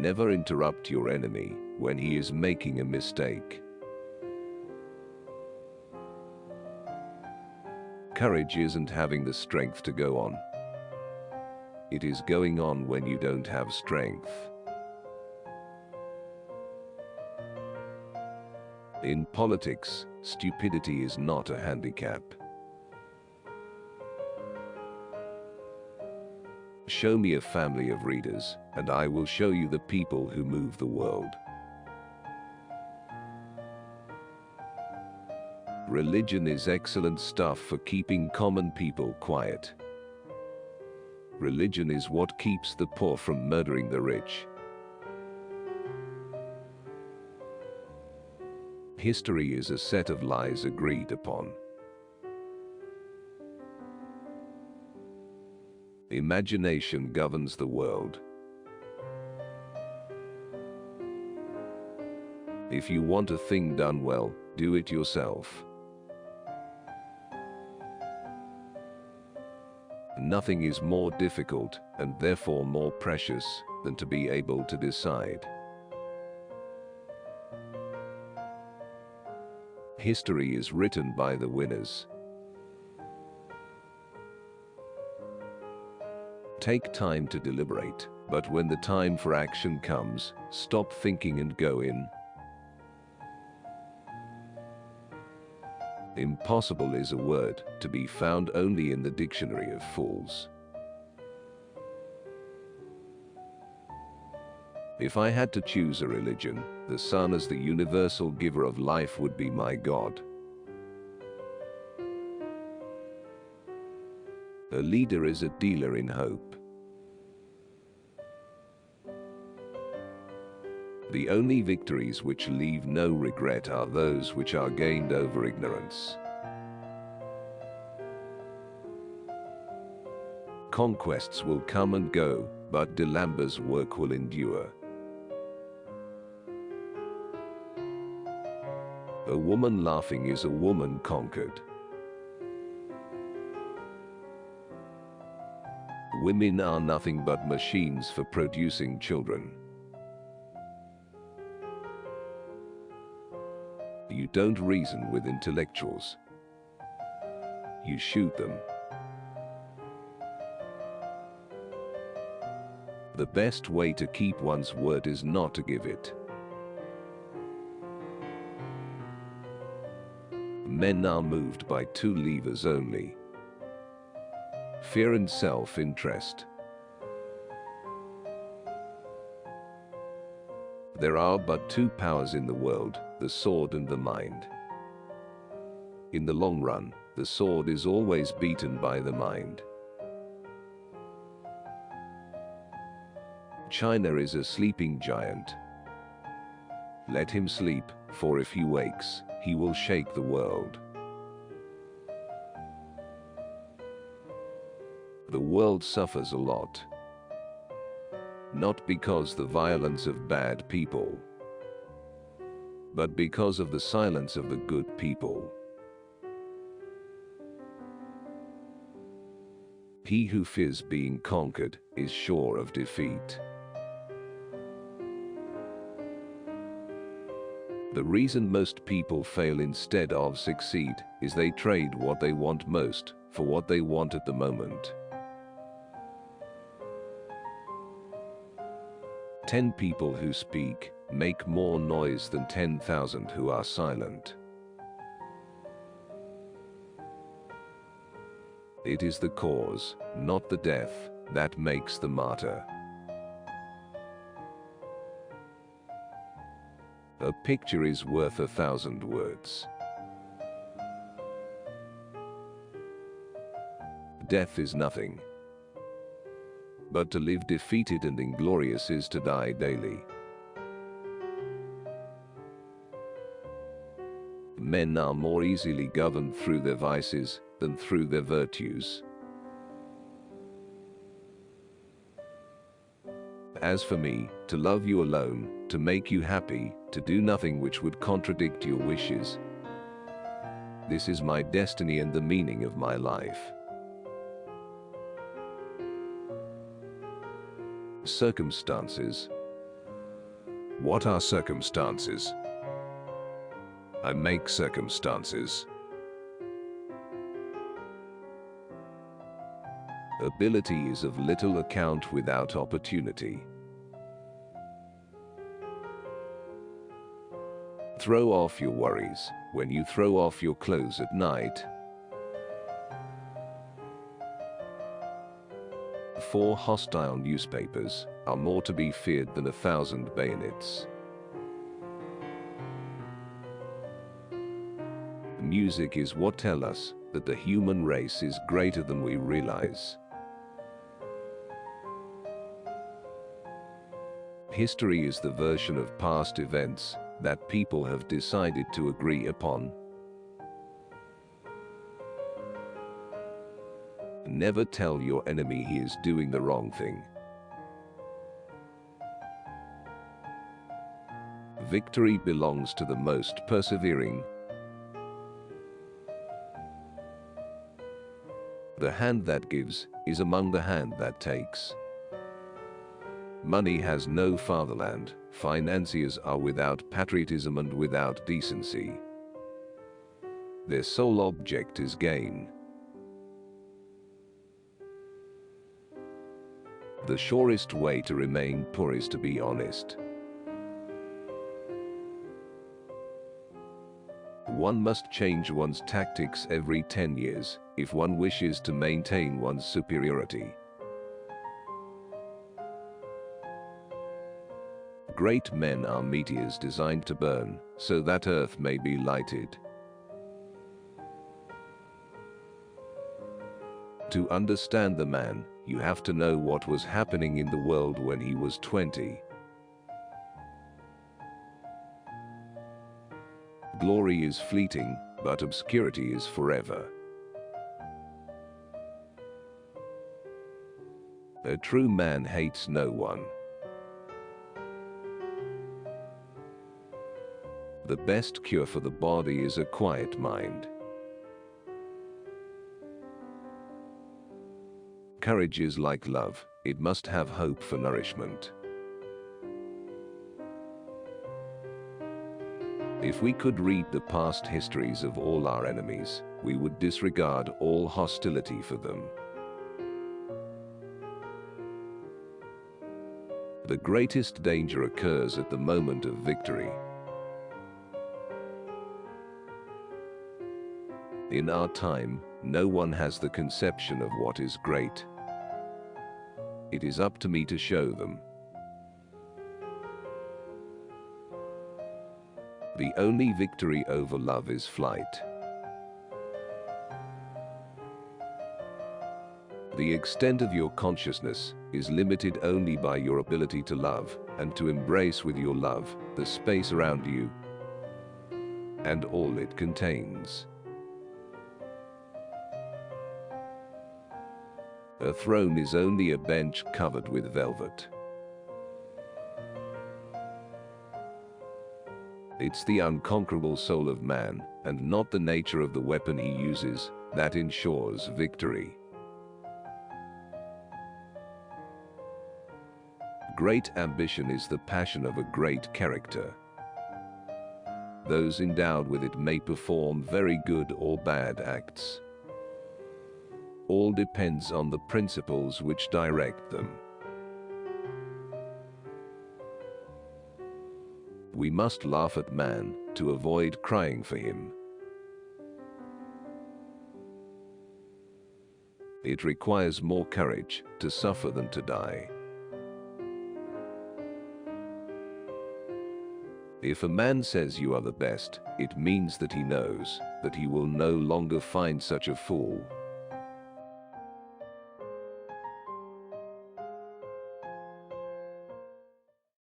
Never interrupt your enemy when he is making a mistake. Courage isn't having the strength to go on. It is going on when you don't have strength. In politics, stupidity is not a handicap. Show me a family of readers, and I will show you the people who move the world. Religion is excellent stuff for keeping common people quiet. Religion is what keeps the poor from murdering the rich. History is a set of lies agreed upon. Imagination governs the world. If you want a thing done well, do it yourself. Nothing is more difficult, and therefore more precious, than to be able to decide. History is written by the winners. Take time to deliberate, but when the time for action comes, stop thinking and go in. Impossible is a word to be found only in the dictionary of fools. If I had to choose a religion, the sun as the universal giver of life would be my God. A leader is a dealer in hope. The only victories which leave no regret are those which are gained over ignorance. Conquests will come and go, but Delamba's work will endure. A woman laughing is a woman conquered. Women are nothing but machines for producing children. You don't reason with intellectuals. You shoot them. The best way to keep one's word is not to give it. Men are moved by two levers only: fear and self-interest. There are but two powers in the world, the sword and the mind. In the long run, the sword is always beaten by the mind. China is a sleeping giant. Let him sleep, for if he wakes, he will shake the world. The world suffers a lot. Not because the violence of bad people, but because of the silence of the good people. He who fears being conquered is sure of defeat. The reason most people fail instead of succeed is they trade what they want most for what they want at the moment. 10 people who speak make more noise than 10,000 who are silent. It is the cause, not the death, that makes the martyr. A picture is worth 1,000 words. Death is nothing. But to live defeated and inglorious is to die daily. Men are more easily governed through their vices than through their virtues. As for me, to love you alone, to make you happy, to do nothing which would contradict your wishes. This is my destiny and the meaning of my life. Circumstances. What are circumstances? I make circumstances. Ability is of little account without opportunity. Throw off your worries when you throw off your clothes at night. 4 hostile newspapers are more to be feared than 1,000 bayonets. Music is what tells us that the human race is greater than we realize. History is the version of past events that people have decided to agree upon. Never tell your enemy he is doing the wrong thing. Victory belongs to the most persevering. The hand that gives is among the hand that takes. Money has no fatherland. Financiers are without patriotism and without decency. Their sole object is gain. The surest way to remain poor is to be honest. One must change one's tactics every 10 years if one wishes to maintain one's superiority. Great men are meteors designed to burn, so that earth may be lighted. To understand the man, you have to know what was happening in the world when he was 20. Glory is fleeting, but obscurity is forever. A true man hates no one. The best cure for the body is a quiet mind. Courage is like love, it must have hope for nourishment. If we could read the past histories of all our enemies, we would disregard all hostility for them. The greatest danger occurs at the moment of victory. In our time, no one has the conception of what is great. It is up to me to show them. The only victory over love is flight. The extent of your consciousness is limited only by your ability to love and to embrace with your love the space around you and all it contains. A throne is only a bench covered with velvet. It's the unconquerable soul of man, and not the nature of the weapon he uses, that ensures victory. Great ambition is the passion of a great character. Those endowed with it may perform very good or bad acts. All depends on the principles which direct them. We must laugh at man to avoid crying for him. It requires more courage to suffer than to die. If a man says you are the best, it means that he knows that he will no longer find such a fool.